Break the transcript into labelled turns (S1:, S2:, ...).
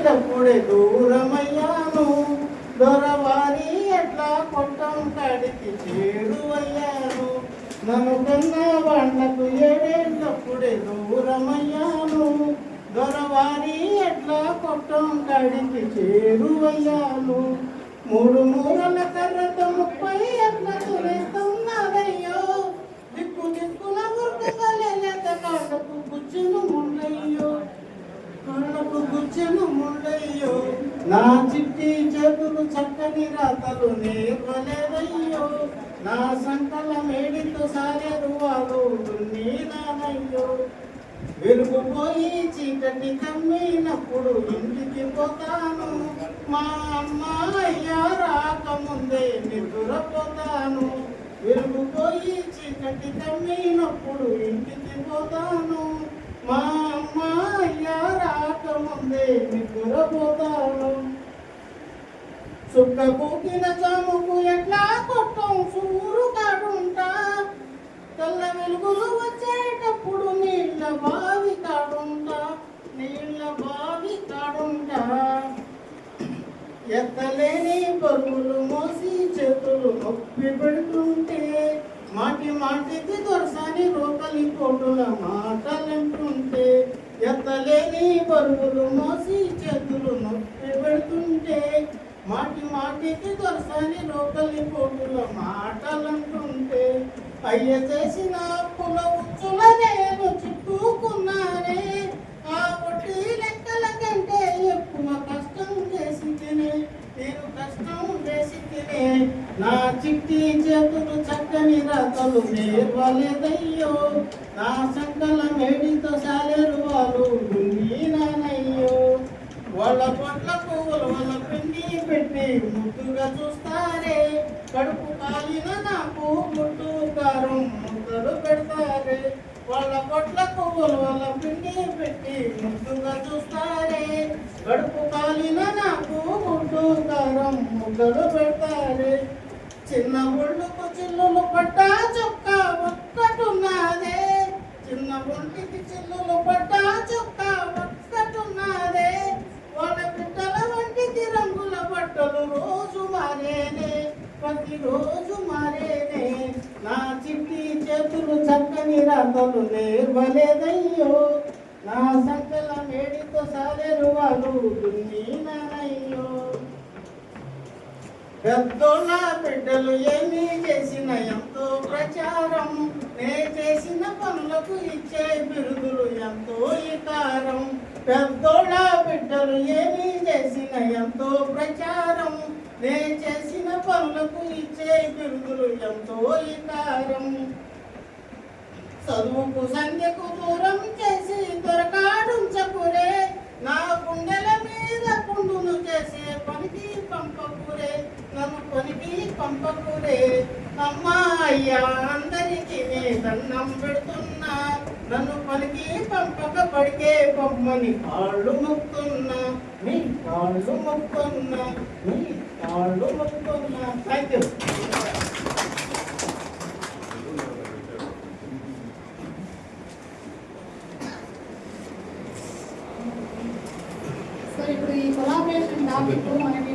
S1: ఏడేళ్ళప్పుడే దూరమయ్యాను, దొరవారి ఎట్లా కొట్టం కాడికి చేరువయ్యాను. నన్ను కన్న వాళ్ళకు ఏడేళ్ళప్పుడే దూరమయ్యాను, దొరవారి ఎట్లా కొట్టం కాడికి చేరువయ్యాను. మూడు మూరల కర్రతో 30 ఏళ్ళ తురేస్తున్నారయ్యో, దిక్కు దిక్కున ఉరకగలేక కాళ్ళకు గుచ్చెను ముళ్ళయ్యో, కాళ్ళకు గుచ్చెను ముళ్ళయ్యో. నా చిట్టి చేతులు చక్కని రాతలు నేర్వలేదయ్యో, నా సంకల మేడితో సారేరు వాళ్ళు దున్నీనానయ్యో. వెలుగుపోయి చీకటి కమ్మినప్పుడు ఇంటికి పోతాను, మా అమ్మ అయ్యా రాకముందే నిద్రపోతాను. వెలుగుపోయి చీకటి కమ్మినప్పుడు ఇంటికి పోతాను, మా అమ్మ అయ్యా రాకముందే నిద్రపోతాను. సుక్క పూకిన జాముకు ఎట్లా కొట్టం సూరు కాడుంటా, తెల్ల వెలుగులు వచ్చేటప్పుడు నీళ్ళ బావి కాడుంటా, నీళ్ళ బావి కాడుంటా. ఎత్తలేని బరువులు మోసి చేతులు నొప్పి పెడుతుంటే, మాటి మాటికి దొరసాని రోకలి కోటుల మాటలంటుంటే. ఎత్తలేని బరువులు మోసి చేతులు నొప్పి పెడుతుంటే, మాటి మాటికి దొరసాని రోకలి కోటుల మాటలంటుంటే. అయ్య చేసిన అప్పుల ఉచ్చుల నేను చిక్కుకున్నానే, ఆ వడ్డీ లెక్కల కంటే ఎక్కువ కష్టం చేసి తినే, నేను కష్టం చేసి తినే. నా చిట్టి చేతులు చక్కని రాతలు నేర్వలేదయ్యో, నా సంకల మేడితో సాలేరు వాళ్ళు దున్నీనానయ్యో. వాళ్ళ పొట్లకు ఉలవల పిండి పెట్టి ముద్దుగా చూస్తారే, కడుపు కాలిన నాకు గుడ్డు కారం ముద్దలు పెడతారే. వాళ్ళ పొట్లకు ఉలవల పిండి పెట్టి ముద్దుగా చూస్తారే, కడుపు కాలిన నాకు గుడ్డు కారం ముద్దలు పెడతారే. చిన్న ఒళ్ళుకు చిల్లులు పట్టా చొక్కా ఒక్కటున్నదే, చిన్న ఒంటికి చిల్లులు పట్టా చొక్కా ఒక్కటున్నదే. వాళ్ళ బిడ్డల వంటికి రంగుల బట్టలు రోజు మారేనే, ప్రతిరోజు మారేనే. నా చిట్టి చేతులు చక్కని రాతలు నేర్వలేదయ్యో, నా సంకల మేడితో సాలేరు వాళ్ళు దున్నీనానయ్యో. పెద్దోళ్ళ బిడ్డలు ఏమీ చేసిన ఎంతో ప్రచారం, నే చేసిన పనులకు ఇచ్చే బిరుదులు ఎంతో ఇకారం. పెద్దోళ్ళ బిడ్డలు ఏమీ చేసిన ఎంతో ప్రచారం, నే చేసిన పనులకు ఇచ్చే బిరుదులు ఎంతో ఇకారం. చదువుకు సంధ్యకు దూరం చేసి దొరకాడుంచకురే, నా గుండెల మీద పుండును చేసే పనికి పంపకురే, నన్ను పనికి పంపకురే. అమ్మా అయ్యా అందరికీ నే దండం పెడుతున్నా, నన్ను పనికి పంపక పడికే పంపని కాళ్ళు మొక్కుతున్నా, మీ కాళ్ళు మొక్కుతున్నా, మీ కాళ్ళు మొక్కుతున్నా. Thank you.
S2: ఇప్పుడు ఈ కొలాబరేషన్ టాపిక్ మనకి